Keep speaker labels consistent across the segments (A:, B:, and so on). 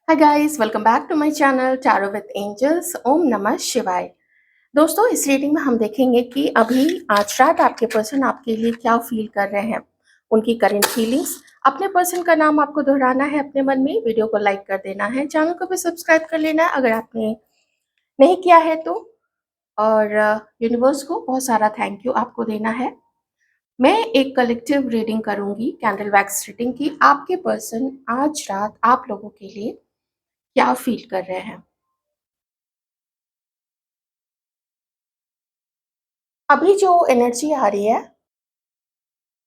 A: Hi guys, welcome back to my channel tarot with angels. ओम नमः शिवाय। दोस्तों, इस रीडिंग में हम देखेंगे कि अभी आज रात आपके पर्सन आपके लिए क्या फील कर रहे हैं, उनकी करंट फीलिंग्स। अपने पर्सन का नाम आपको दोहराना है अपने मन में, वीडियो को लाइक कर देना है, चैनल को भी सब्सक्राइब कर लेना है अगर आपने नहीं किया है तो। और यूनिवर्स को बहुत सारा थैंक यू आपको देना है। मैं एक कलेक्टिव रीडिंग करूंगी, कैंडल वैक्स रीडिंग की। आपके पर्सन आज रात आप लोगों के लिए क्या फील कर रहे हैं। अभी जो एनर्जी आ रही है,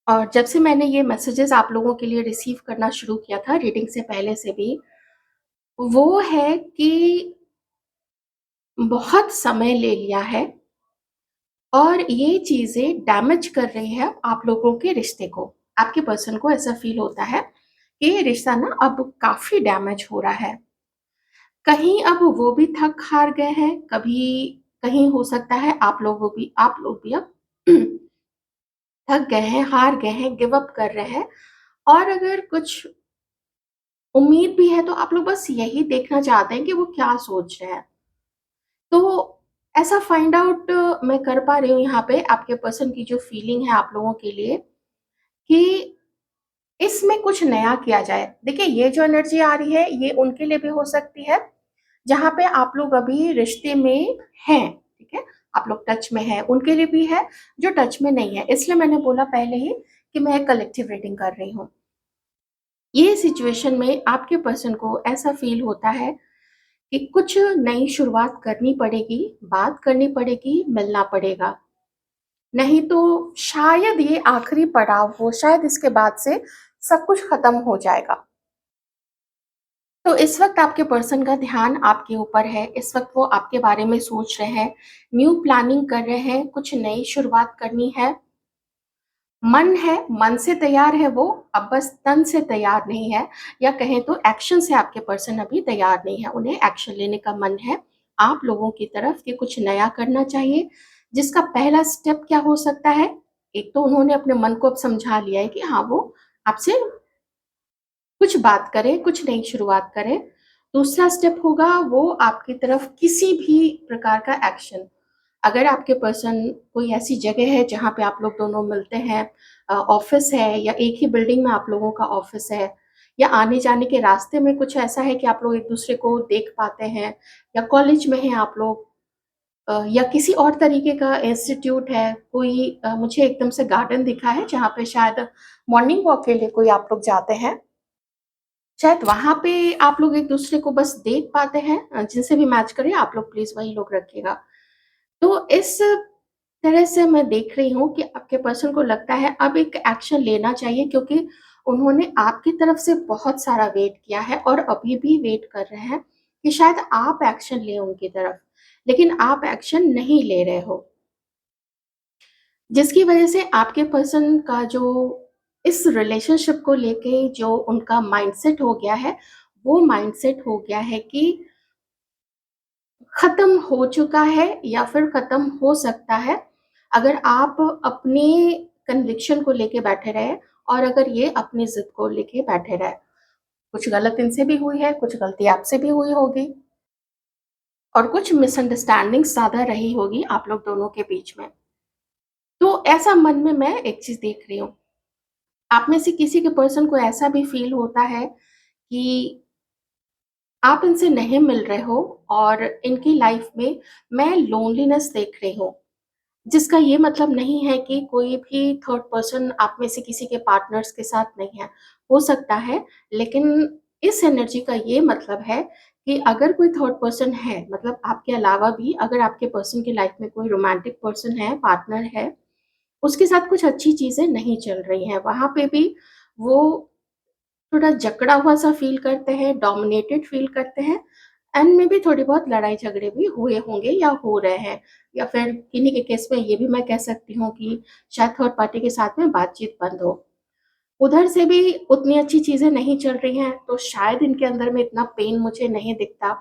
A: और जब से मैंने ये मैसेजेस आप लोगों के लिए रिसीव करना शुरू किया था रीडिंग से पहले से भी, वो है कि बहुत समय ले लिया है और ये चीजें डैमेज कर रही है आप लोगों के रिश्ते को। आपके पर्सन को ऐसा फील होता है कि ये रिश्ता ना अब काफी डैमेज हो रहा है। कहीं अब वो भी थक हार गए हैं, कभी कहीं हो सकता है आप लोग भी अब थक गए हैं, हार गए हैं, गिव अप कर रहे हैं। और अगर कुछ उम्मीद भी है तो आप लोग बस यही देखना चाहते हैं कि वो क्या सोच रहे हैं। तो ऐसा फाइंड आउट मैं कर पा रही हूँ यहाँ पे आपके पर्सन की जो फीलिंग है आप लोगों के लिए, कि इसमें कुछ नया किया जाए। देखिए, ये जो एनर्जी आ रही है ये उनके लिए भी हो सकती है जहाँ पे आप लोग अभी रिश्ते में हैं। ठीक है, आप लोग टच में हैं, उनके लिए भी है जो टच में नहीं है। इसलिए मैंने बोला पहले ही कि मैं कलेक्टिव रीडिंग कर रही हूँ। ये सिचुएशन में आपके पर्सन को ऐसा फील होता है कि कुछ नई शुरुआत करनी पड़ेगी, बात करनी पड़ेगी, मिलना पड़ेगा। नहीं तो शायद ये आखिरी पड़ाव हो, शायद इसके बाद से सब कुछ खत्म हो जाएगा। तो इस वक्त आपके पर्सन का ध्यान आपके ऊपर है। इस वक्त वो आपके बारे में सोच रहे हैं, न्यू प्लानिंग कर रहे हैं, कुछ नई शुरुआत करनी है। मन है, मन से तैयार है वो, अब बस तन से तैयार नहीं है, या कहें तो एक्शन से आपके पर्सन अभी तैयार नहीं है। उन्हें एक्शन लेने का मन है आप लोगों की तरफ कि कुछ नया करना चाहिए। जिसका पहला स्टेप क्या हो सकता है? एक तो उन्होंने अपने मन को अब समझा लिया है कि हाँ, वो आपसे कुछ बात करें, कुछ नई शुरुआत करें। दूसरा स्टेप होगा वो आपकी तरफ किसी भी प्रकार का एक्शन। अगर आपके पर्सन कोई ऐसी जगह है जहाँ पे आप लोग दोनों मिलते हैं, ऑफिस है या एक ही बिल्डिंग में आप लोगों का ऑफिस है, या आने जाने के रास्ते में कुछ ऐसा है कि आप लोग एक दूसरे को देख पाते हैं, या कॉलेज में हैं आप लोग, या किसी और तरीके का इंस्टीट्यूट है, कोई मुझे एकदम से गार्डन दिखा है जहाँ पे शायद मॉर्निंग वॉक के लिए कोई आप लोग जाते हैं। शायद वहाँ पे आप लोग एक दूसरे को बस देख पाते हैं। जिनसे भी मैच करे आप लोग प्लीज वही लोग रखिएगा। तो इस तरह से मैं देख रही हूँ कि आपके पर्सन को लगता है अब एक एक्शन लेना चाहिए, क्योंकि उन्होंने आपकी तरफ से बहुत सारा वेट किया है और अभी भी वेट कर रहे हैं कि शायद आप एक्शन लें उनकी तरफ, लेकिन आप एक्शन नहीं ले रहे हो। जिसकी वजह से आपके पर्सन का जो इस रिलेशनशिप को लेके जो उनका माइंडसेट हो गया है, वो माइंडसेट हो गया है कि खत्म हो चुका है या फिर खत्म हो सकता है अगर आप अपने कन्विक्शन को लेके बैठे रहे, और अगर ये अपनी जिद को लेके बैठे रहे। कुछ गलत इनसे भी हुई है, कुछ गलती आपसे भी हुई होगी, और कुछ मिसअंडरस्टैंडिंग ज्यादा रही होगी आप लोग दोनों के बीच में। तो ऐसा मन में मैं एक चीज देख रही हूँ, आप में से किसी के पर्सन को ऐसा भी फील होता है कि आप इनसे नहीं मिल रहे हो, और इनकी लाइफ में मैं लोनलीनेस देख रही हूँ। जिसका ये मतलब नहीं है कि कोई भी थर्ड पर्सन आप में से किसी के पार्टनर्स के साथ नहीं है, हो सकता है। लेकिन इस एनर्जी का ये मतलब है कि अगर कोई थर्ड पर्सन है, मतलब आपके अलावा भी अगर आपके पर्सन की लाइफ में कोई रोमांटिक पर्सन है, पार्टनर है, उसके साथ कुछ अच्छी चीजें नहीं चल रही हैं, वहां पे भी वो थोड़ा जकड़ा हुआ सा फील करते हैं, डोमिनेटेड फील करते हैं। एंड में भी थोड़ी बहुत लड़ाई झगड़े भी हुए होंगे या हो रहे हैं, या फिर किन्हीं के केस में ये भी मैं कह सकती हूँ कि शायद थर्ड पार्टी के साथ में बातचीत बंद हो। उधर से भी उतनी अच्छी चीजें नहीं चल रही हैं, तो शायद इनके अंदर में इतना पेन मुझे नहीं दिखता।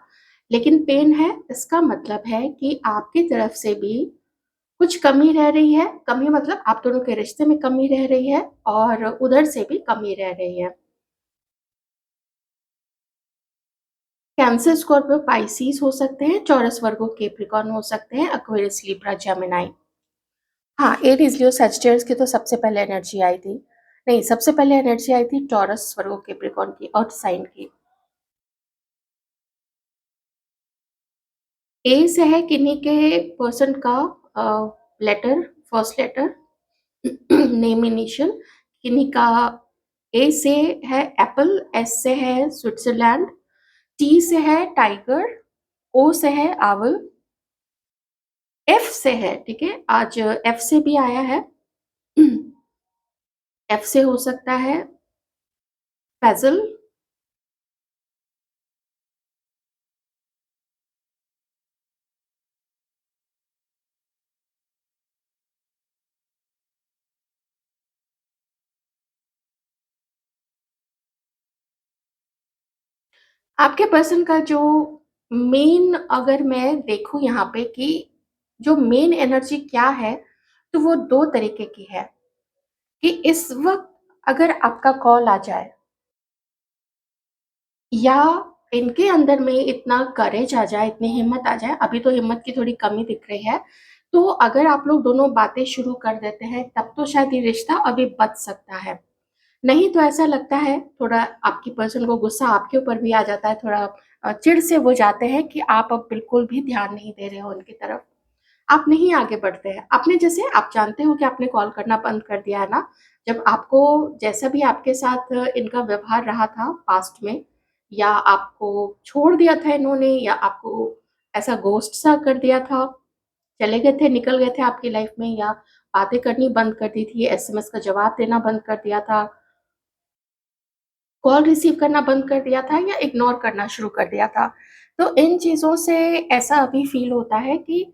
A: लेकिन पेन है, इसका मतलब है कि आपकी तरफ से भी कुछ कमी रह रही है। कमी मतलब आप दोनों के रिश्ते में कमी रह रही है, और उधर से भी कमी रह रही है। कैंसर, स्कॉर्पियो, पाइसेस हो सकते हैं, चौरस, वर्गो, कैप्रिकॉर्न हो सकते हैं, एक्वेरियस, लिब्रा, जेमिनी। हाँ, एरीज, लियो, सैजिटेरियस की तो सबसे पहले एनर्जी आई थी। नहीं, सबसे पहले एनर्जी आई थी टॉरस, वर्गो, कैप्रिकॉर्न की, अर्थ साइन की। ए से है किन्हीं के पर्सन का letter, first letter, name, initial, किन्हीं का। ए से है एप्पल, एस से है स्विट्जरलैंड, टी से है टाइगर, ओ से है आवर, एफ से है, ठीक है, आज एफ से भी आया है। एफ से हो सकता है फैजल। आपके पर्सन का जो मेन, अगर मैं देखूं यहाँ पे कि जो मेन एनर्जी क्या है, तो वो दो तरीके की है। कि इस वक्त अगर आपका कॉल आ जाए, या इनके अंदर में इतना करेज आ जाए, इतनी हिम्मत आ जाए, अभी तो हिम्मत की थोड़ी कमी दिख रही है, तो अगर आप लोग दोनों बातें शुरू कर देते हैं तब तो शायद ये रिश्ता अभी बच सकता है। नहीं तो ऐसा लगता है थोड़ा, आपकी पर्सन को गुस्सा आपके ऊपर भी आ जाता है, थोड़ा चिढ़ से वो जाते हैं कि आप अब बिल्कुल भी ध्यान नहीं दे रहे हो उनकी तरफ, आप नहीं आगे बढ़ते हैं। आपने, जैसे आप जानते हो कि आपने कॉल करना बंद कर दिया है ना, जब आपको, जैसा भी आपके साथ इनका व्यवहार रहा था पास्ट में, या आपको छोड़ दिया था इन्होंने, या आपको ऐसा गोस्ट सा कर दिया था, चले गए थे, निकल गए थे आपकी लाइफ में, या बातें करनी बंद कर दी थी, एसएमएस का जवाब देना बंद कर दिया था, कॉल रिसीव करना बंद कर दिया था, या इग्नोर करना शुरू कर दिया था। तो इन चीज़ों से ऐसा अभी फ़ील होता है कि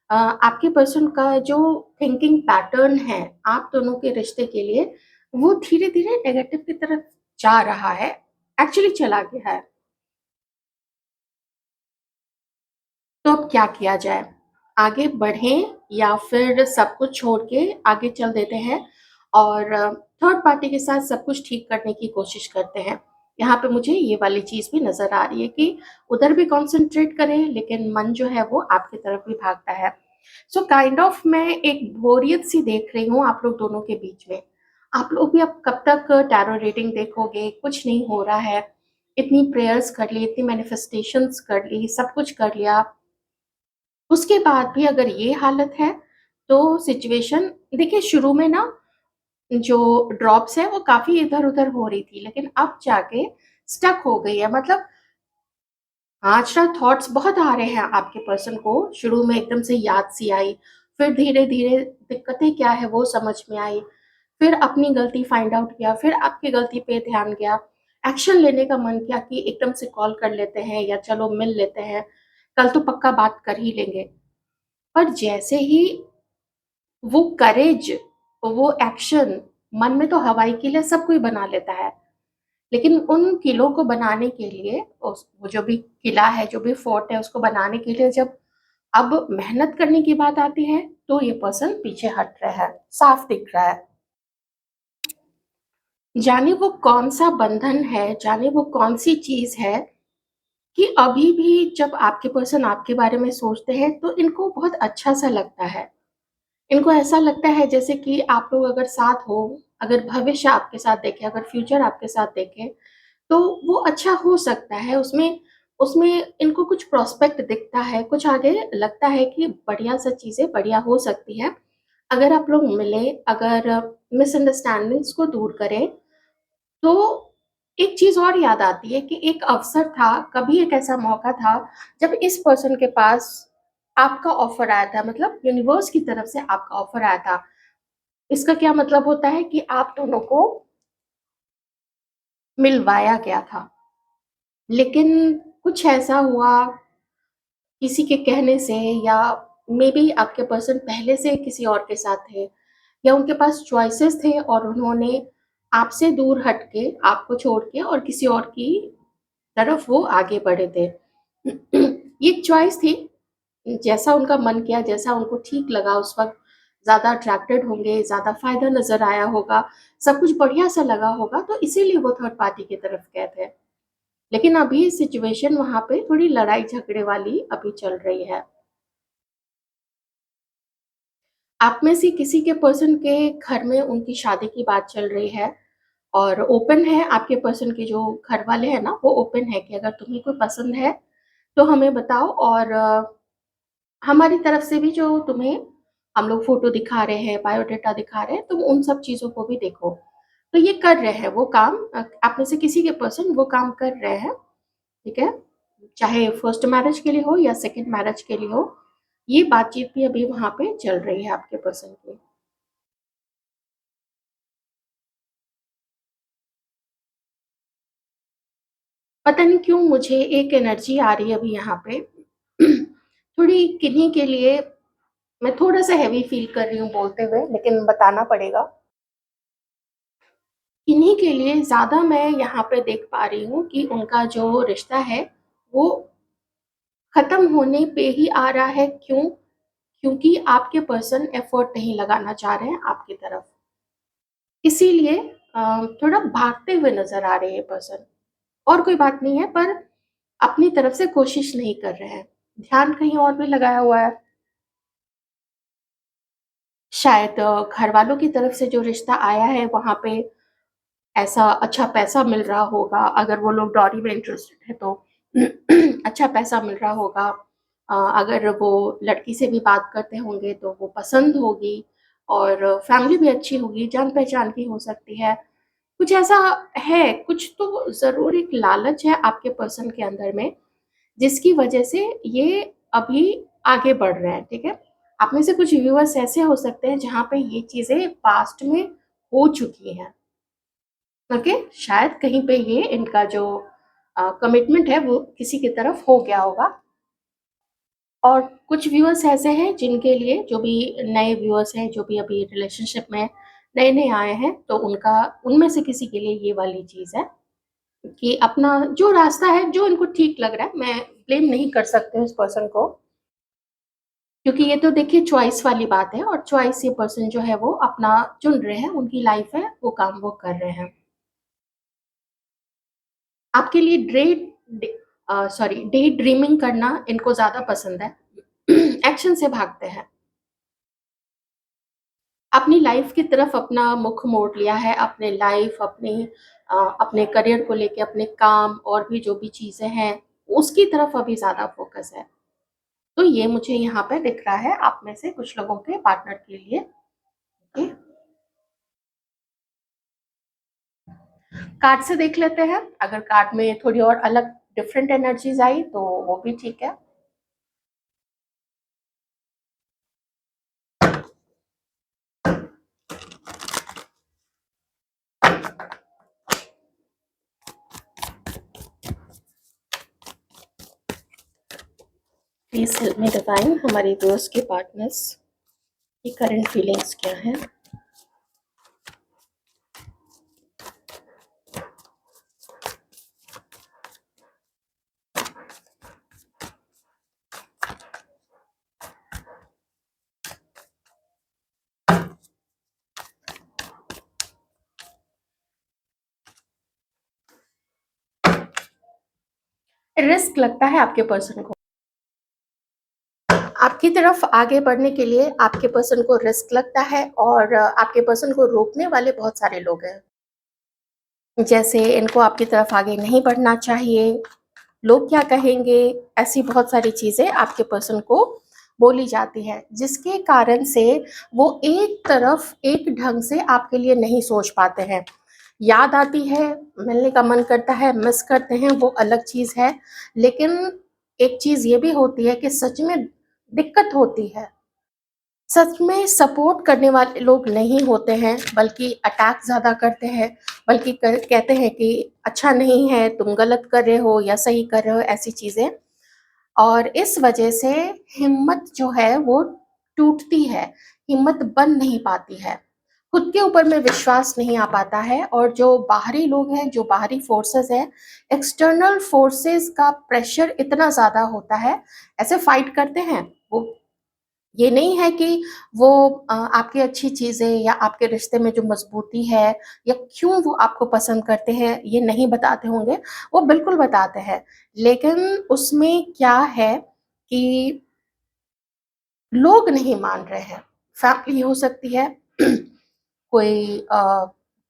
A: आपके पर्सन का जो थिंकिंग पैटर्न है आप दोनों के रिश्ते के लिए, वो धीरे-धीरे नेगेटिव की तरफ जा रहा है, एक्चुअली चला गया है। तो अब क्या किया जाए? आगे बढ़ें या फिर सब कुछ छोड़ के आगे चल देते हैं और थर्ड पार्टी के साथ सब कुछ ठीक करने की कोशिश करते हैं? यहाँ पे मुझे ये वाली चीज़ भी नज़र आ रही है कि उधर भी कॉन्सन्ट्रेट करें, लेकिन मन जो है वो आपकी तरफ भी भागता है। सो काइंड ऑफ मैं एक बोरियत सी देख रही हूँ आप लोग दोनों के बीच में। आप लोग भी अब कब तक टैरो रीडिंग देखोगे? कुछ नहीं हो रहा है। इतनी प्रेयर्स कर ली, इतनी मैनिफेस्टेशंस कर ली, सब कुछ कर लिया, उसके बाद भी अगर ये हालत है, तो सिचुएशन, देखिए शुरू में ना जो ड्रॉप्स है वो काफ़ी इधर-उधर हो रही थी, लेकिन अब जाके स्टक हो गई है। मतलब आजकल थॉट्स बहुत आ रहे हैं आपके पर्सन को, शुरू में एकदम से याद सी आई, फिर धीरे-धीरे दिक्कतें क्या है वो समझ में आई, फिर अपनी गलती फाइंड आउट किया, फिर आपकी गलती पे ध्यान गया, एक्शन लेने का मन किया कि एकदम से कॉल कर लेते हैं या चलो मिल लेते हैं, कल तो पक्का बात कर ही लेंगे। पर जैसे ही वो करेज, वो एक्शन, मन में तो हवाई किले सब कोई बना लेता है, लेकिन उन किलों को बनाने के लिए, उस वो जो भी किला है, जो भी फोर्ट है, उसको बनाने के लिए जब अब मेहनत करने की बात आती है, तो ये पर्सन पीछे हट रहा है, साफ दिख रहा है। जाने वो कौन-सा बंधन है, जाने वो कौन-सी चीज़ है कि अभी भी जब आपके पर्सन आपके बारे में सोचते हैं, तो इनको बहुत अच्छा-सा लगता है। इनको ऐसा लगता है जैसे कि आप लोग अगर साथ हो, अगर भविष्य आपके साथ देखें, अगर फ्यूचर आपके साथ देखें, तो वो अच्छा हो सकता है। उसमें उसमें इनको कुछ प्रॉस्पेक्ट दिखता है, कुछ आगे लगता है कि बढ़िया-सा चीज़ें बढ़िया हो सकती हैं। अगर आप लोग मिलें, अगर मिसअंडरस्टैंडिंग्स को दूर करें, तो एक चीज़ और याद आती है कि एक अवसर था, कभी एक ऐसा मौका था, जब इस पर्सन के पास आपका ऑफ़र आया था, मतलब यूनिवर्स की तरफ से आपका ऑफ़र आया था। इसका क्या मतलब होता है कि आप दोनों को मिलवाया गया था। लेकिन कुछ ऐसा हुआ किसी के कहने से, या मेबी आपके पर्सन पहले से किसी और के साथ थे, या उनके पास चॉइसेस थे और उन्होंने आपसे दूर हट के, आपको छोड़ के और किसी और की तरफ वो आगे बढ़े थे। ये एक चॉइस थी, जैसा उनका मन किया, जैसा उनको ठीक लगा उस वक़्त, ज़्यादा अट्रैक्टेड होंगे, ज़्यादा फ़ायदा नज़र आया होगा, सब कुछ बढ़िया-सा लगा होगा, तो इसीलिए वो थर्ड पार्टी की तरफ गए थे। लेकिन अभी सिचुएशन वहाँ पे थोड़ी लड़ाई झगड़े वाली अभी चल रही है। आप में से किसी के पर्सन के घर में उनकी शादी की बात चल रही है और ओपन है, आपके पर्सन के जो घर वाले हैं ना, वो ओपन है कि अगर तुम्हें कोई पसंद है तो हमें बताओ, और हमारी तरफ से भी जो तुम्हें हम लोग फ़ोटो दिखा रहे हैं, बायोडाटा दिखा रहे हैं, तुम उन सब चीज़ों को भी देखो। तो ये कर रहे हैं वो काम, आप में से किसी के पर्सन वो काम कर रहे हैं, ठीक है? चाहे फर्स्ट मैरिज के लिए हो या सेकंड मैरिज के लिए हो, ये बातचीत भी अभी वहाँ पे चल रही है आपके पर्सन की। पता नहीं क्यों मुझे एक एनर्जी आ रही है अभी यहाँ पे। थोड़ी किन्हीं के लिए मैं थोड़ा-सा हेवी फ़ील कर रही हूँ बोलते हुए, लेकिन बताना पड़ेगा। इन्हीं के लिए ज़्यादा मैं यहाँ पे देख पा रही हूँ कि उनका जो रिश्ता है, वो ख़त्म होने पे ही आ रहा है। क्यों? क्योंकि आपके पर्सन एफ़र्ट नहीं लगाना चाह रहे हैं आपकी तरफ। इसीलिए थोड़ा भागते हुए नज़र आ रहे हैं पर्सन। और कोई बात नहीं है, पर अपनी तरफ से कोशिश नहीं कर रहे हैं। ध्यान कहीं और भी लगाया हुआ है। शायद घरवालों की तरफ से जो रिश्ता आया है, वहाँ पे ऐसा अच्छा पैसा मिल रहा होगा, अगर वो लोग डॉरी में इंटरेस्टेड है तो अच्छा पैसा मिल रहा होगा। अगर वो लड़की से भी बात करते होंगे तो वो पसंद होगी, और फैमिली भी अच्छी होगी, जान-पहचान की हो सकती है। कुछ ऐसा है, कुछ तो ज़रूर एक लालच है आपके पर्सन के अंदर में, जिसकी वजह से ये अभी आगे बढ़ रहे हैं, ठीक है? आप में से कुछ व्यूअर्स ऐसे हो सकते हैं जहाँ पे ये चीज़ें पास्ट में हो चुकी हैं। ओके, शायद कहीं पे ये इनका जो कमिटमेंट है वो किसी की तरफ हो गया होगा। और कुछ व्यूअर्स ऐसे हैं जिनके लिए, जो भी नए व्यूअर्स हैं, जो भी अभी रिलेशनशिप में नए-नए आए हैं, तो उनका उनमें से किसी के लिए ये वाली चीज़ है कि अपना जो रास्ता है, जो इनको ठीक लग रहा है, मैं ब्लेम नहीं कर सकती हूँ इस पर्सन को, क्योंकि ये तो देखिए चॉइस वाली बात है, और चॉइस ये पर्सन जो है वो अपना चुन रहे हैं, उनकी लाइफ है, वो काम वो कर रहे हैं। आपके लिए डे ड्रीमिंग करना इनको ज़्यादा पसंद है। एक्शन से भागते हैं। अपनी लाइफ की तरफ अपना मुख मोड़ लिया है, अपने लाइफ, अपने करियर को लेके, अपने काम और भी जो भी चीज़ें हैं, उसकी तरफ अभी ज़्यादा फ़ोकस है। तो ये मुझे यहाँ पे दिख रहा है आप में से कुछ लोगों के पार्टनर के लिए। ओके, कार्ड से देख लेते हैं, अगर कार्ड में थोड़ी और अलग डिफरेंट एनर्जीज़ आई तो वो भी ठीक है। प्लीज़ हेल्प मी डिवाइन, हमारे दोस्त के पार्टनर्स की करंट फीलिंग्स क्या हैं? रिस्क लगता है आपके पर्सन को। आपकी तरफ आगे बढ़ने के लिए आपके पर्सन को रिस्क लगता है, और आपके पर्सन को रोकने वाले बहुत सारे लोग हैं। जैसे इनको आपकी तरफ आगे नहीं बढ़ना चाहिए, लोग क्या कहेंगे, ऐसी बहुत सारी चीज़ें आपके पर्सन को बोली जाती हैं, जिसके कारण से वो एक तरफ एक ढंग से आपके लिए नहीं सोच पाते हैं। याद आती है, मिलने का मन करता है, मिस करते हैं, वो अलग चीज़ है। लेकिन एक चीज़ ये भी होती है कि सच में दिक्कत होती है। सच में सपोर्ट करने वाले लोग नहीं होते हैं, बल्कि अटैक ज़्यादा करते हैं, बल्कि कहते हैं कि अच्छा नहीं है, तुम गलत कर रहे हो या सही कर रहे हो, ऐसी चीज़ें। और इस वजह से हिम्मत जो है वो टूटती है, हिम्मत बन नहीं पाती है, खुद के ऊपर में विश्वास नहीं आ पाता है। और जो बाहरी लोग हैं, जो बाहरी फोर्सेस हैं, एक्सटर्नल फोर्सेस का प्रेशर इतना ज़्यादा होता है, ऐसे फाइट करते हैं वो, ये नहीं है कि वो आपकी अच्छी चीज़ें या आपके रिश्ते में जो मज़बूती है या क्यों वो आपको पसंद करते हैं, ये नहीं बताते होंगे, वो बिल्कुल बताते हैं। लेकिन उसमें क्या है कि लोग नहीं मान रहे हैं। फैमिली हो सकती है, कोई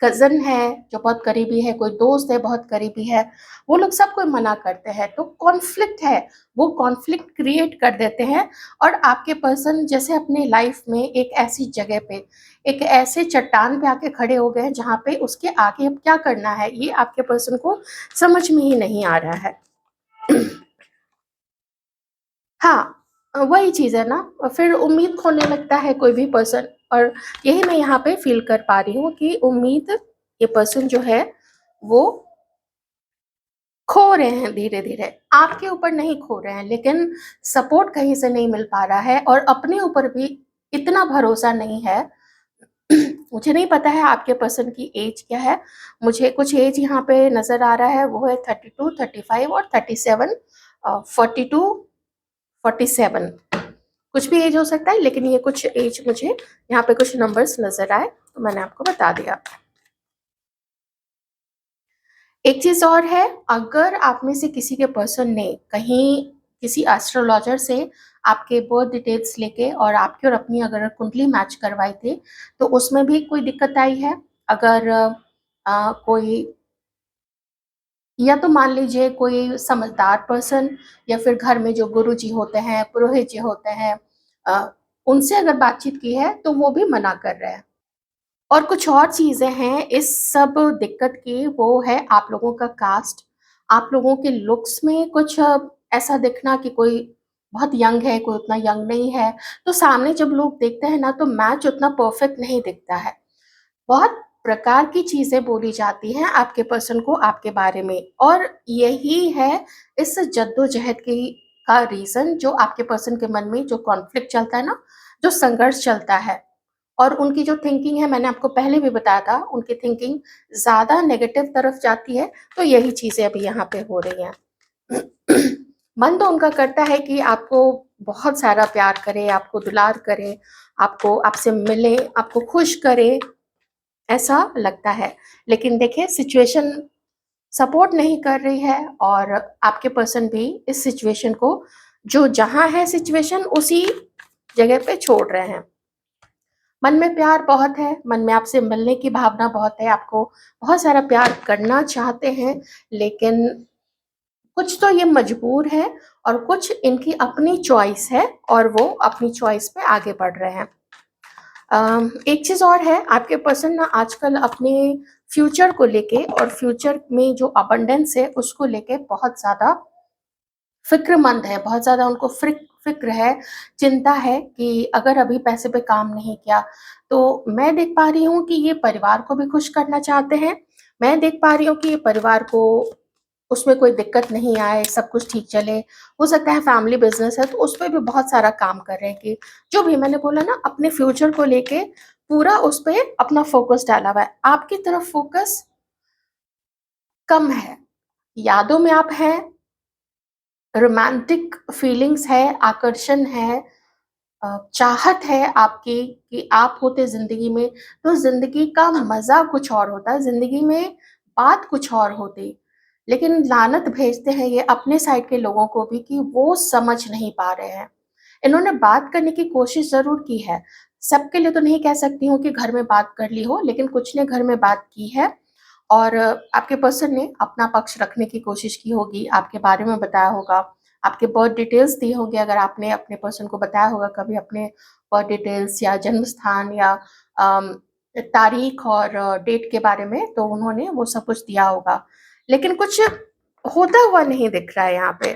A: कज़न है जो बहुत करीबी है, कोई दोस्त है बहुत करीबी है, वो लोग सब कोई मना करते हैं, तो कॉन्फ्लिक्ट है, वो कॉन्फ्लिक्ट क्रिएट कर देते हैं और आपके पर्सन जैसे अपने लाइफ में एक ऐसी जगह पे, एक ऐसे चट्टान पे आके खड़े हो गए हैं जहाँ पे उसके आगे अब क्या करना है, ये आपके पर्सन को समझ में ही नहीं आ रहा है। हाँ, वही चीज़ है ना, फिर उम्मीद खोने लगता है कोई भी पर्सन, और यही मैं यहाँ पे फ़ील कर पा रही हूँ कि उम्मीद ये पर्सन जो है, वो खो रहे हैं धीरे-धीरे। आपके ऊपर नहीं खो रहे हैं, लेकिन सपोर्ट कहीं से नहीं मिल पा रहा है और अपने ऊपर भी इतना भरोसा नहीं है। मुझे नहीं पता है आपके पर्सन की एज क्या है, मुझे कुछ एज यहाँ पे नज़र आ रहा है, वो है 32, 35 और 37, 42, 47, कुछ भी एज हो सकता है, लेकिन ये कुछ एज मुझे यहाँ पे कुछ नंबर्स नज़र आए, तो मैंने आपको बता दिया। एक चीज़ और है, अगर आप में से किसी के पर्सन ने कहीं किसी एस्ट्रोलॉजर से आपके बर्थ डिटेल्स लेके और आपकी और अपनी अगर कुंडली मैच करवाई थी, तो उसमें भी कोई दिक्कत आई है। अगर कोई, या तो मान लीजिए कोई समझदार पर्सन या फिर घर में जो गुरुजी होते हैं, पुरोहित जी होते हैं, अ, उनसे अगर बातचीत की है, तो वो भी मना कर रहे हैं। और कुछ और चीज़ें हैं इस सब दिक्कत की, वो है आप लोगों का कास्ट, आप लोगों के लुक्स में कुछ ऐसा दिखना कि कोई बहुत यंग है, कोई उतना यंग नहीं है, तो सामने जब लोग देखते हैं ना, तो मैच उतना परफेक्ट नहीं दिखता है। बहुत प्रकार की चीज़ें बोली जाती हैं आपके पर्सन को आपके बारे में, और यही है इस जद्दोजहद की का रीज़न, जो आपके पर्सन के मन में जो कॉन्फ्लिक्ट चलता है ना, जो संघर्ष चलता है, और उनकी जो थिंकिंग है, मैंने आपको पहले भी बताया था, उनकी थिंकिंग ज़्यादा नेगेटिव तरफ जाती है, तो यही चीज़ें अभी यहाँ पे हो रही हैं। मन तो उनका करता है कि आपको बहुत सारा प्यार करे, आपको दुलार करे, आपको आपसे मिले, आपको खुश करे, ऐसा लगता है। लेकिन देखिए सिचुएशन सपोर्ट नहीं कर रही है, और आपके पर्सन भी इस सिचुएशन को, जो जहाँ है सिचुएशन उसी जगह पे छोड़ रहे हैं। मन में प्यार बहुत है, मन में आपसे मिलने की भावना बहुत है, आपको बहुत सारा प्यार करना चाहते हैं, लेकिन कुछ तो ये मजबूर है और कुछ इनकी अपनी चॉइस है, और वो अपनी चॉइस पे आगे बढ़ रहे हैं। एक चीज़ और है, आपके पर्सन ना आजकल अपने फ्यूचर को लेके और फ्यूचर में जो अबंडेंस है उसको लेके बहुत ज़्यादा फ़िक्रमंद है, बहुत ज़्यादा उनको फ़िक्र है, चिंता है कि अगर अभी पैसे पे काम नहीं किया, तो मैं देख पा रही हूँ कि ये परिवार को भी खुश करना चाहते हैं। मैं देख पा रही हूँ कि ये परिवार को उसमें कोई दिक्कत नहीं आए, सब कुछ ठीक चले। हो सकता है फैमिली बिज़नेस है, तो उसपे भी बहुत सारा काम कर रहे हैं कि जो भी मैंने बोला ना, अपने फ्यूचर को लेके पूरा उस पे अपना फ़ोकस डाला हुआ है। आपकी तरफ फ़ोकस कम है, यादों में आप हैं, रोमांटिक फीलिंग्स है, आकर्षण है, चाहत है आपकी कि आप होते ज़िंदगी में, तो ज़िंदगी का मज़ा कुछ और होता, ज़िंदगी में बात कुछ और होती। लेकिन लानत भेजते हैं ये अपने साइड के लोगों को भी कि वो समझ नहीं पा रहे हैं। इन्होंने बात करने की कोशिश ज़रूर की है, सबके लिए तो नहीं कह सकती हूँ कि घर में बात कर ली हो, लेकिन कुछ ने घर में बात की है, और आपके पर्सन ने अपना पक्ष रखने की कोशिश की होगी, आपके बारे में बताया होगा, आपके बर्थ डिटेल्स दिए होंगे, अगर आपने अपने पर्सन को बताया होगा कभी अपने बर्थ डिटेल्स या जन्म स्थान या अम, तारीख और डेट के बारे में, तो उन्होंने वो सब कुछ दिया होगा। लेकिन कुछ होता हुआ नहीं दिख रहा है यहाँ पे।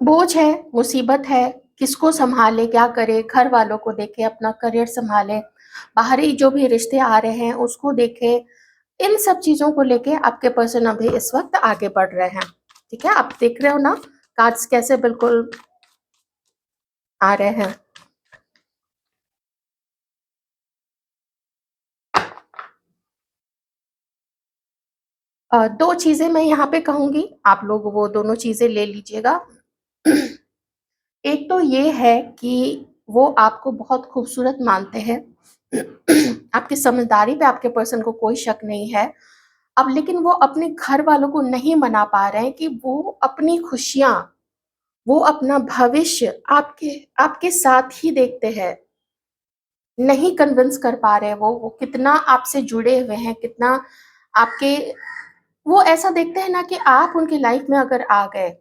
A: बोझ है, मुसीबत है, किसको सँभाले, क्या करे, घर वालों को देखे, अपना करियर सँभाले, बाहरी जो भी रिश्ते आ रहे हैं उसको देखे, इन सब चीज़ों को लेके आपके पर्सन अभी इस वक़्त आगे बढ़ रहे हैं। ठीक है? आप देख रहे हो ना कार्ड्स कैसे बिल्कुल आ रहे हैं। 2 चीज़ें मैं यहाँ पे कहूँगी, आप लोग वो दोनों चीज़ें ले लीजिएगा। एक तो ये है कि वो आपको बहुत खूबसूरत मानते हैं। आपकी समझदारी पे आपके पर्सन को कोई शक नहीं है। अब लेकिन वो अपने घर वालों को नहीं मना पा रहे हैं कि वो अपनी खुशियाँ, वो अपना भविष्य आपके आपके साथ ही देखते हैं। नहीं कन्विंस कर पा रहे हैं वो कितना आपसे जुड़े हुए हैं, कितना आपके, वो ऐसा देखते हैं ना कि आप उनकी लाइफ में अगर आ गए,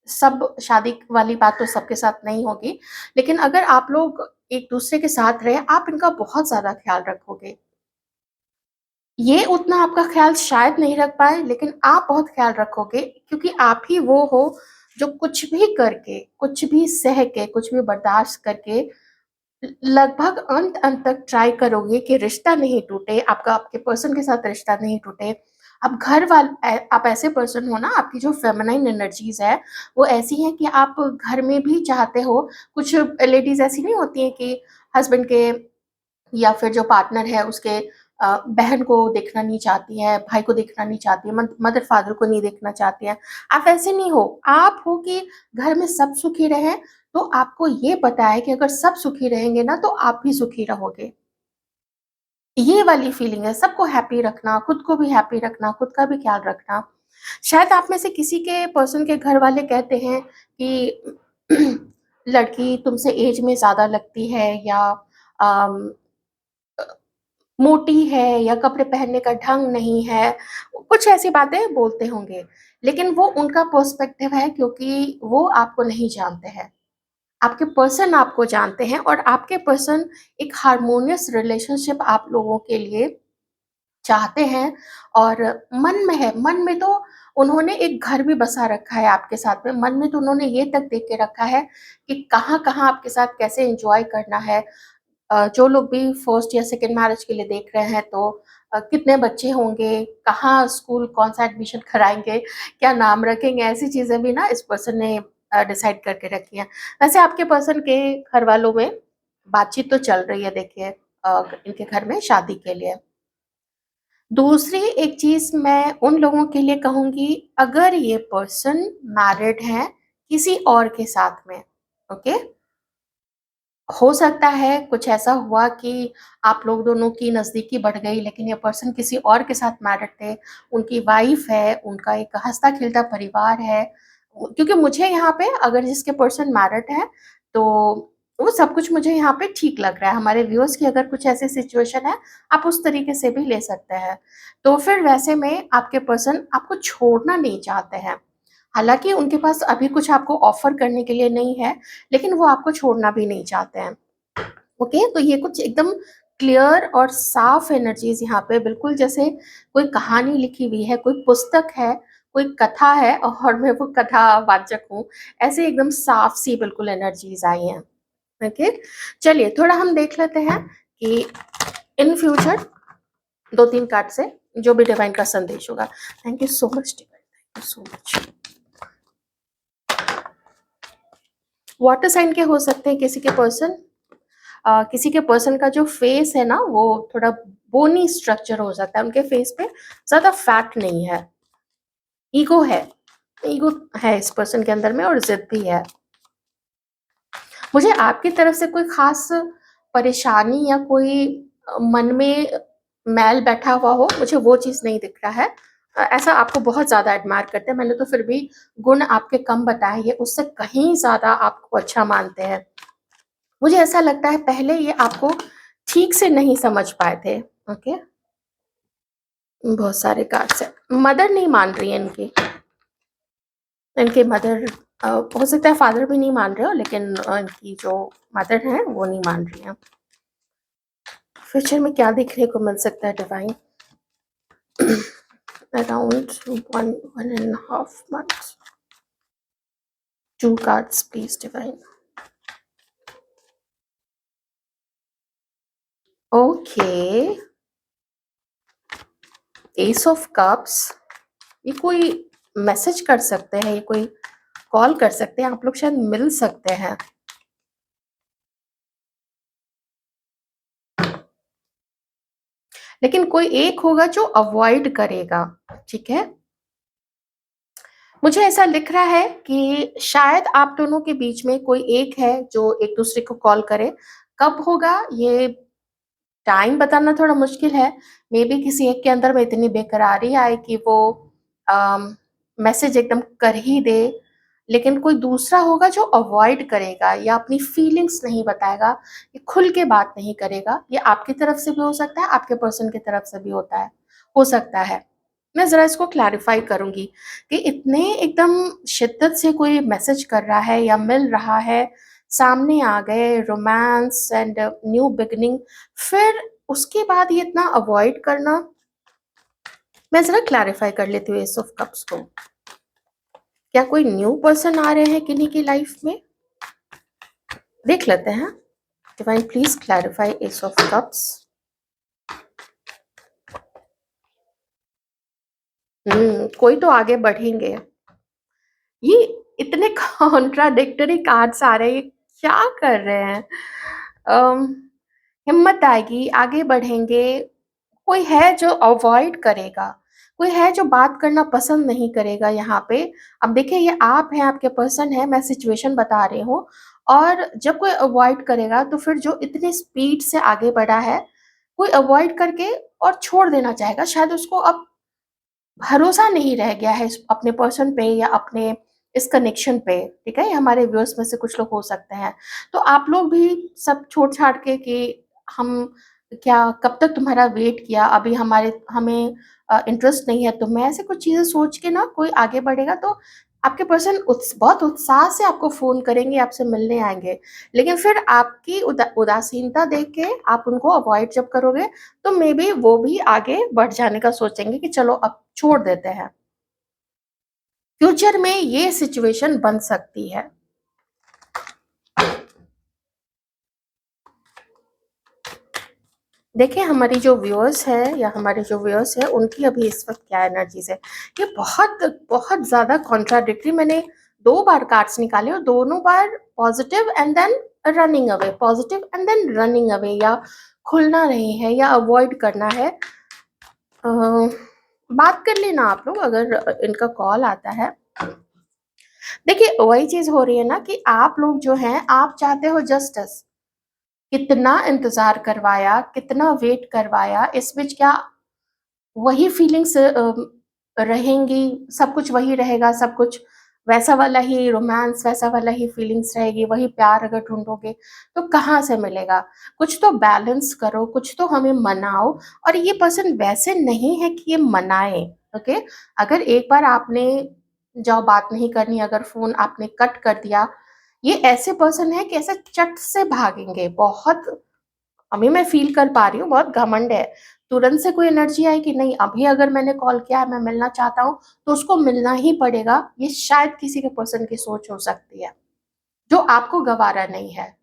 A: सब शादी वाली बात तो सबके साथ नहीं होगी, लेकिन अगर आप लोग एक-दूसरे के साथ रहे, आप इनका बहुत ज़्यादा ख़्याल रखोगे। ये उतना आपका ख़्याल शायद नहीं रख पाए, लेकिन आप बहुत ख़्याल रखोगे क्योंकि आप ही वो हो जो कुछ भी करके, कुछ भी सह के, कुछ भी बर्दाश्त करके लगभग अंत-अंत तक ट्राई करोगे कि रिश्ता नहीं टूटे, आपका आपके पर्सन के साथ रिश्ता नहीं टूटे। अब घर वाल आप ऐसे पर्सन हो ना, आपकी जो फेमिनाइन एनर्जीज़ है, वो ऐसी हैं कि आप घर में भी चाहते हो, कुछ लेडीज़ ऐसी नहीं होती हैं कि हस्बैंड के या फिर जो पार्टनर है उसके बहन को देखना नहीं चाहती हैं, भाई को देखना नहीं चाहती हैं, मदर फादर को नहीं देखना चाहती हैं। आप ऐसे नहीं हो, आप हो कि घर में सब सुखी रहें, तो आपको ये पता है कि अगर सब सुखी रहेंगे ना तो आप भी सुखी रहोगे। ये वाली फीलिंग है, सबको हैप्पी रखना, खुद को भी हैप्पी रखना, खुद का भी ख्याल रखना। शायद आप में से किसी के पर्सन के घर वाले कहते हैं कि लड़की तुमसे ऐज में ज़्यादा लगती है या अम मोटी है या कपड़े पहनने का ढंग नहीं है, कुछ ऐसी बातें बोलते होंगे। लेकिन वो उनका पर्सपेक्टिव है क्योंकि वो आपको नहीं जानते हैं। आपके पर्सन आपको जानते हैं और आपके पर्सन एक हार्मोनियस रिलेशनशिप आप लोगों के लिए चाहते हैं और मन में तो उन्होंने एक घर भी बसा रखा है आपके साथ में। मन में तो उन्होंने ये तक देख के रखा है कि कहाँ-कहाँ आपके साथ कैसे एन्जॉय करना है। जो लोग भी फर्स्ट या सेकंड मैरिज के लिए देख रहे हैं तो कितने बच्चे होंगे, कहाँ स्कूल कौन-सा एडमिशन कराएँगे, क्या नाम रखेंगे, ऐसी चीज़ें भी ना इस पर्सन ने डिसाइड करके रखी हैं। वैसे आपके पर्सन के घरवालों में बातचीत तो चल रही है देखिए इनके घर में शादी के लिए। दूसरी एक चीज़ मैं उन लोगों के लिए कहूँगी अगर ये पर्सन मैरिड है किसी और के साथ में, ओके? हो सकता है कुछ ऐसा हुआ कि आप लोग दोनों की नज़दीकी बढ़ गई लेकिन ये पर्सन किसी और के साथ मैरिड थे, उनकी वाइफ़ है, उनका एक हँसता-खेलता परिवार है। क्योंकि मुझे यहाँ पे अगर जिसके पर्सन मैरिड है, तो वो सब कुछ मुझे यहाँ पे ठीक लग रहा है। हमारे व्यूअर्स की अगर कुछ ऐसी सिचुएशन है, आप उस तरीके से भी ले सकते हैं। तो फिर वैसे में आपके पर्सन आपको छोड़ना नहीं चाहते हैं। हालाँकि उनके पास अभी कुछ आपको ऑफ़र करने के लिए नहीं है, लेकिन वो आपको छोड़ना भी नहीं चाहते हैं। ओके? तो ये कुछ एकदम क्लियर और साफ एनर्जीज़ यहाँ पे बिल्कुल जैसे कोई कहानी लिखी हुई है, कोई पुस्तक है, कोई कथा है और मैं वो कथा वाचक हूँ। ऐसे एकदम साफ-सी बिल्कुल एनर्जीज़ आई हैं। ओके? चलिए थोड़ा हम देख लेते हैं कि इन फ्यूचर 2-3 कार्ड से जो भी डिवाइन का संदेश होगा। Thank you so much divine, thank you so much. Water sign के हो सकते हैं किसी के पर्सन, किसी के पर्सन का जो फेस है ना वो थोड़ा बोनी स्ट्रक्चर हो जाता है, उनके फेस पे ज़्यादा फैट नहीं है। ईगो है, ईगो है इस पर्सन के अंदर में और ज़िद भी है। मुझे आपकी तरफ से कोई ख़ास परेशानी या कोई मन में मैल बैठा हुआ हो, मुझे वो चीज़ नहीं दिख रहा है। ऐसा आपको बहुत ज़्यादा एडमायर करते हैं, मैंने तो फिर भी गुण आपके कम बताए, ये उससे कहीं ज़्यादा आपको अच्छा मानते हैं। मुझे ऐसा लगता है पहले ये आपको ठीक से नहीं समझ पाए थे, ओके? बहुत सारे कार्ड्स हैं। मदर नहीं मान रही है इनकी। इनके मदर हो सकता है फादर भी नहीं मान रहे हो लेकिन इनकी जो मदर हैं वो नहीं मान रही हैं। फ्यूचर में क्या देखने को मिल सकता है divine? Around 1.5 months. 2 cards please divine. Okay, S of cups, ये कोई मैसेज कर सकते हैं, ये कोई कॉल कर सकते हैं, आप लोग शायद मिल सकते हैं। लेकिन कोई एक होगा जो अवॉइड करेगा, ठीक है? मुझे ऐसा लिख रहा है कि शायद आप दोनों के बीच में कोई एक है जो एक-दूसरे को कॉल करे। कब होगा ये टाइम बताना थोड़ा मुश्किल है। मेबी किसी एक के अंदर में इतनी बेकरारी आए कि वो मैसेज एकदम कर ही दे, लेकिन कोई दूसरा होगा जो अवॉइड करेगा या अपनी फीलिंग्स नहीं बताएगा, या खुल के बात नहीं करेगा। ये आपकी तरफ से भी हो सकता है, आपके पर्सन की तरफ से भी हो सकता है। मैं ज़रा इसको क्लैरिफ़ाई करूँगी कि इतने एकदम शिद्दत से कोई मैसेज कर रहा है या मिल रहा है, सामने आ गए, रोमांस एंड न्यू बिगिनिंग, फिर उसके बाद ये इतना अवॉइड करना। मैं ज़रा क्लैरिफ़ाई कर लेती हूँ एस ऑफ कप्स को। क्या कोई न्यू पर्सन आ रहे हैं किन्हीं की लाइफ़ में? देख लेते हैं। Divine please clarify S of cups. कोई तो आगे बढ़ेंगे। ये इतने कॉन्ट्राडिक्टरी कार्ड्स आ रहे हैं, ये क्या कर रहे हैं? अम, हिम्मत आएगी, आगे बढ़ेंगे, कोई है जो अवॉइड करेगा, कोई है जो बात करना पसंद नहीं करेगा यहाँ पे। अब देखिए ये आप हैं, आपके पर्सन हैं, मैं सिचुएशन बता रही हूँ। और जब कोई अवॉइड करेगा तो फिर जो इतनी स्पीड से आगे बढ़ा है, कोई अवॉइड करके और छोड़ देना चाहेगा। शायद उसको अब भरोसा नहीं रह गया है इस अपने पर्सन पे या अपने इस कनेक्शन पे, ठीक है? ये हमारे व्यूअर्स में से कुछ लोग हो सकते हैं। तो आप लोग भी सब छोड़-छाड़ के कि हम क्या कब तक तुम्हारा वेट किया, अभी हमें इंटरेस्ट नहीं है तुम्हें, ऐसे कुछ चीज़ें सोच के ना कोई आगे बढ़ेगा तो आपके पर्सन बहुत उत्साह से आपको फ़ोन करेंगे, आपसे मिलने आएँगे। लेकिन फिर आपकी उदासीनता देख के आप उनको अवॉइड जब करोगे, तो मेबी वो भी आगे बढ़ जाने का सोचेंगे कि चलो अब छोड़ देते हैं। फ्यूचर में ये सिचुएशन बन सकती है। देखिए हमारी जो व्यूअर्स हैं या हमारे जो व्यूअर्स हैं उनकी अभी इस वक़्त क्या एनर्जीज़ है। ये बहुत बहुत ज़्यादा कॉन्ट्राडिक्टरी, मैंने 2 बार कार्ड्स निकाले और दोनों बार positive and then running away, positive and then running away, या खुलना नहीं है या अवॉइड करना है। अ, बात कर लेना आप लोग अगर इनका कॉल आता है। देखिए वही चीज़ हो रही है ना कि आप लोग जो हैं, आप चाहते हो जस्टिस। कितना इंतज़ार करवाया, कितना वेट करवाया, इस बीच क्या वही फीलिंग्स रहेंगी, सब कुछ वही रहेगा, सब कुछ वैसा वाला ही रोमांस, वैसा वाला ही फीलिंग्स रहेगी, वही प्यार अगर ढूँढोगे, तो कहाँ से मिलेगा? कुछ तो बैलेंस करो, कुछ तो हमें मनाओ। और ये पर्सन वैसे नहीं है कि ये मनाए, ओके? अगर एक बार आपने जाओ बात नहीं करनी, अगर फ़ोन आपने कट कर दिया, ये ऐसे पर्सन है कि ऐसे चट से भागेंगे, बहुत अभी मैं फ़ील कर पा रही हूँ, बहुत घमंड है। तुरंत से कोई एनर्जी आई कि नहीं अभी अगर मैंने कॉल किया है, मैं मिलना चाहता हूँ, तो उसको मिलना ही पड़ेगा। ये शायद किसी के पर्सन की सोच हो सकती है, जो आपको गँवारा नहीं है।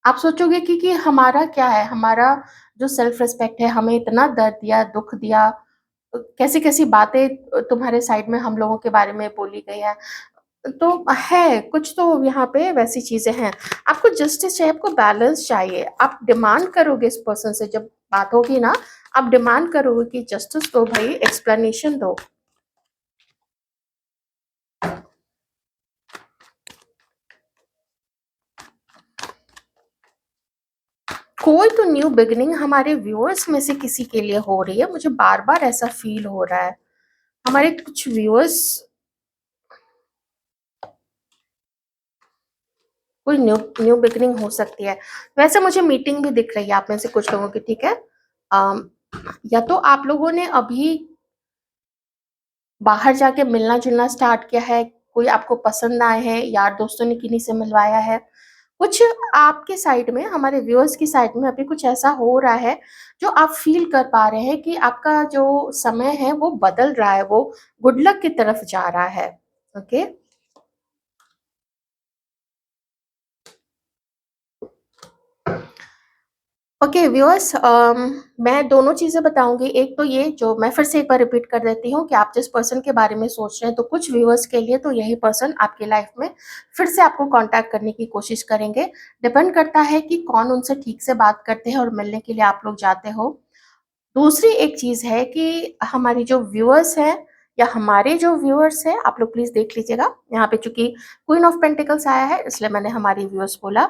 A: आप सोचोगे कि हमारा क्या है, हमारा जो सेल्फ रिस्पेक्ट है, हमें इतना दर्द दिया, दुःख दिया, कैसी-कैसी बातें तुम्हारे साइड में हम लोगों के बारे में बोली गई हैं। तो है, कुछ तो यहाँ पे वैसी चीज़ें हैं। आपको जस्टिस चाहिए, आपको बैलेंस चाहिए। आप डिमांड करोगे इस पर्सन से जब बात होगी ना, आप डिमांड करोगे कि जस्टिस दो भई, एक्सप्लेनेशन दो। कोई तो न्यू बिगिनिंग हमारे व्यूअर्स में से किसी के लिए हो रही है, मुझे बार-बार ऐसा फ़ील हो रहा है। हमारे कुछ व्यूअर्स कोई न्यू न्यू बिगिनिंग हो सकती है। वैसे मुझे मीटिंग भी दिख रही है आप में से कुछ लोगों की, ठीक है? अम, या तो आप लोगों ने अभी बाहर जाके मिलना-जुलना स्टार्ट किया है, कोई आपको पसंद आए हैं, यार दोस्तों ने किन्हीं से मिलवाया है। कुछ आपके साइड में, हमारे व्यूअर्स की साइड में अभी कुछ ऐसा हो रहा है, जो आप फ़ील कर पा रहे हैं कि आपका जो समय है वो बदल रहा है, वो गुड लक की तरफ जा रहा है। ओके? ओके व्यूअर्स, मैं दोनों चीज़ें बताऊँगी। एक तो ये जो मैं फिर से एक बार रिपीट कर देती हूँ कि आप जिस पर्सन के बारे में सोच रहे हैं, तो कुछ व्यूअर्स के लिए तो यही पर्सन आपकी लाइफ में फिर से आपको कॉन्टैक्ट करने की कोशिश करेंगे। डिपेंड करता है कि कौन उनसे ठीक से बात करते हैं और मिलने के लिए आप लोग जाते हो। दूसरी एक चीज़ है कि हमारी जो व्यूअर्स हैं या हमारे जो व्यूअर्स हैं, आप लोग प्लीज देख लीजिएगा। यहाँ पे चूंकि क्वीन ऑफ पेंटिकल्स आया है, इसलिए मैंने हमारी व्यूअर्स बोला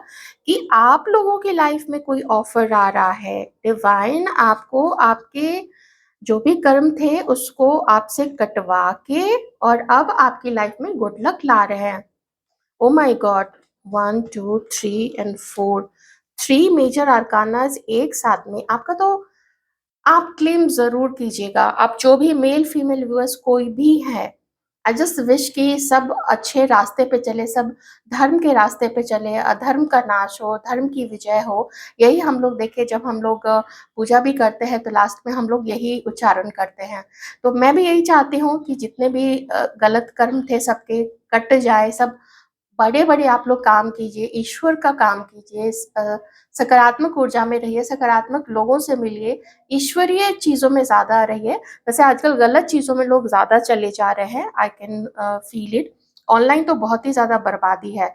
A: कि आप लोगों की लाइफ में कोई ऑफर आ रहा है, डिवाइन आपको आपके जो भी कर्म थे उसको आपसे कटवा के और अब आपकी लाइफ में गुड लक ला रहे हैं। Oh my god, 1 2 3 and 4, 3 major arcanas एक साथ में। आपका तो आप क्लेम जरूर कीजिएगा। आप जो भी मेल फीमेल व्यूअर्स कोई भी है, आई जस्ट विश कि सब अच्छे रास्ते पे चले, सब धर्म के रास्ते पे चले, अधर्म का नाश हो, धर्म की विजय हो। यही हम लोग देखे, जब हम लोग पूजा भी करते हैं तो लास्ट में हम लोग यही उच्चारण करते हैं। तो मैं भी यही चाहती हूँ कि जितने भी गलत कर्म थे सबके कट जाए, सब बड़े बड़े आप लोग काम कीजिए, ईश्वर का काम कीजिए, सकारात्मक ऊर्जा में रहिए, सकारात्मक लोगों से मिलिए, ईश्वरीय चीजों में ज्यादा रहिए। वैसे आजकल गलत चीजों में लोग ज्यादा चले जा रहे हैं, I can feel it. Online तो बहुत ही ज्यादा बर्बादी है।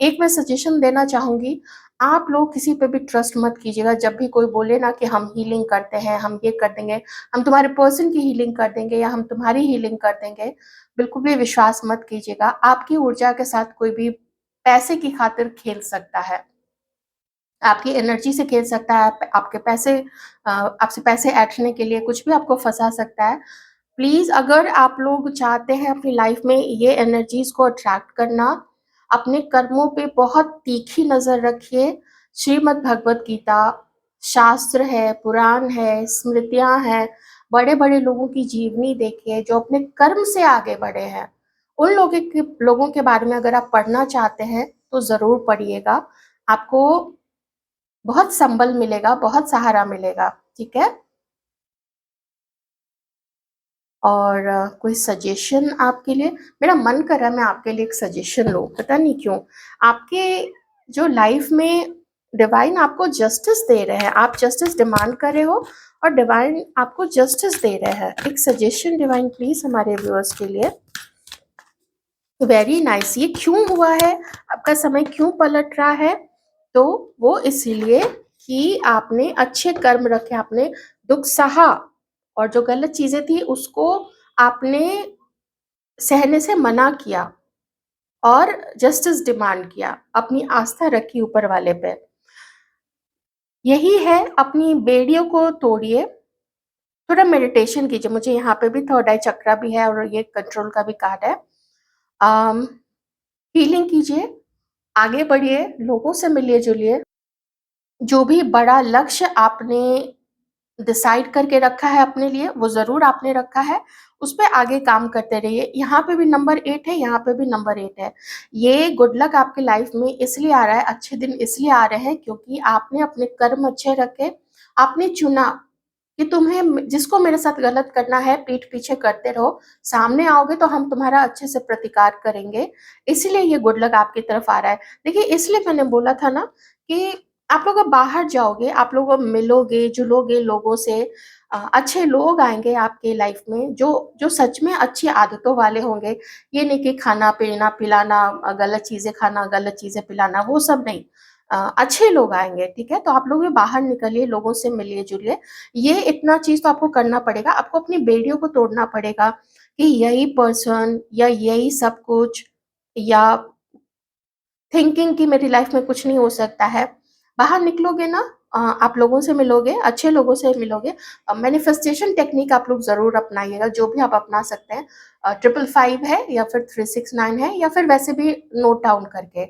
A: एक मैं सजेशन देना चाहूंगी, आप लोग किसी पे भी ट्रस्ट मत कीजिएगा। जब भी कोई बोले ना कि हम हीलिंग करते हैं, हम ये कर देंगे, हम तुम्हारे पर्सन की हीलिंग कर देंगे या हम तुम्हारी हीलिंग कर देंगे, बिल्कुल भी विश्वास मत कीजिएगा। आपकी ऊर्जा के साथ कोई भी पैसे की खातिर खेल सकता है, आपकी एनर्जी से खेल सकता है, आपके पैसे आपसे पैसे ऐंठने के लिए कुछ भी आपको फंसा सकता है। प्लीज, अगर आप लोग चाहते हैं अपनी लाइफ में ये एनर्जीज को अट्रैक्ट करना, अपने कर्मों पे बहुत तीखी नजर रखिए। श्रीमद् भगवत गीता शास्त्र है, पुराण है, स्मृतियां हैं, बड़े बड़े लोगों की जीवनी देखिए जो अपने कर्म से आगे बढ़े हैं। उन लोगों के बारे में अगर आप पढ़ना चाहते हैं तो जरूर पढ़िएगा। आपको बहुत संबल मिलेगा, बहुत सहारा मिलेगा। ठीक है। और कोई सजेशन आपके लिए, मेरा मन कर रहा है मैं आपके लिए एक सजेशन लूं, पता नहीं क्यों। आपके जो लाइफ में डिवाइन आपको जस्टिस दे रहे हैं, आप जस्टिस डिमांड कर रहे हो और डिवाइन आपको जस्टिस दे रहे हैं। एक सजेशन डिवाइन प्लीज हमारे व्यूअर्स के लिए। Very nice. ये क्यों हुआ है, आपका समय क्यों पलट रहा है? तो वो इसलिए कि आपने अच्छे कर्म रखे, आपने दुख सहा और जो गलत चीजें थी उसको आपने सहने से मना किया और जस्टिस डिमांड किया, अपनी आस्था रखी ऊपर वाले पे। यही है, अपनी बेड़ियों को तोड़िए, थोड़ा मेडिटेशन कीजिए। मुझे यहाँ पे भी थर्ड आई चक्रा भी है और ये कंट्रोल का भी कार्ड है। हीलिंग कीजिए, आगे बढ़िए, लोगों से मिलिए जुलिए। जो भी बड़ा लक्ष्य आपने डिसाइड करके रखा है अपने लिए, वो जरूर आपने रखा है, उस पर आगे काम करते रहिए। यहाँ पे भी नंबर 8 है, यहाँ पे भी नंबर 8 है। ये गुड लक आपकी लाइफ में इसलिए आ रहा है, अच्छे दिन इसलिए आ रहे हैं क्योंकि आपने अपने कर्म अच्छे रखे, आपने चुना कि तुम्हें जिसको मेरे साथ गलत करना है पीठ पीछे करते रहो, सामने आओगे तो हम तुम्हारा अच्छे से प्रतिकार करेंगे। इसलिए ये गुड लक आपकी तरफ आ रहा है। देखिए, इसलिए मैंने बोला था ना कि आप लोग अब बाहर जाओगे, आप लोग अब मिलोगे जुलोगे लोगों से, अच्छे लोग आएंगे आपके लाइफ में जो जो सच में अच्छी आदतों वाले होंगे। ये नहीं कि खाना पीना पिलाना, गलत चीजें खाना, गलत चीजें पिलाना, वो सब नहीं। अच्छे लोग आएंगे। ठीक है, तो आप लोग भी बाहर निकलिए, लोगों से मिलिए जुलिए। ये इतना चीज तो आपको करना पड़ेगा, आपको अपनी बेड़ियों को तोड़ना पड़ेगा कि यही पर्सन या यही सब कुछ, या थिंकिंग कि मेरी लाइफ में कुछ नहीं हो सकता है। बाहर निकलोगे ना, आप लोगों से मिलोगे, अच्छे लोगों से मिलोगे। मैनिफेस्टेशन टेक्निक आप लोग जरूर अपनाइएगा, जो भी आप अपना सकते हैं। 555 है या फिर 369 है या फिर वैसे भी नोट डाउन करके,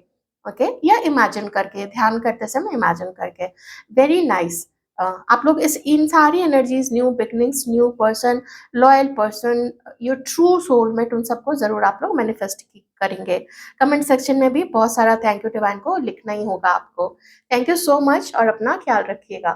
A: ओके, या इमेजिन करके, ध्यान करते समय इमेजिन करके। Very nice. आप लोग इस इन सारी energies, new beginnings, new person, loyal person, your true soulmate, उन सबको जरूर आप लोग मैनिफेस्ट करेंगे। कमेंट सेक्शन में भी बहुत सारा थैंक यू डिवाइन को लिखना ही होगा आपको। थैंक यू सो मच और अपना ख्याल रखिएगा।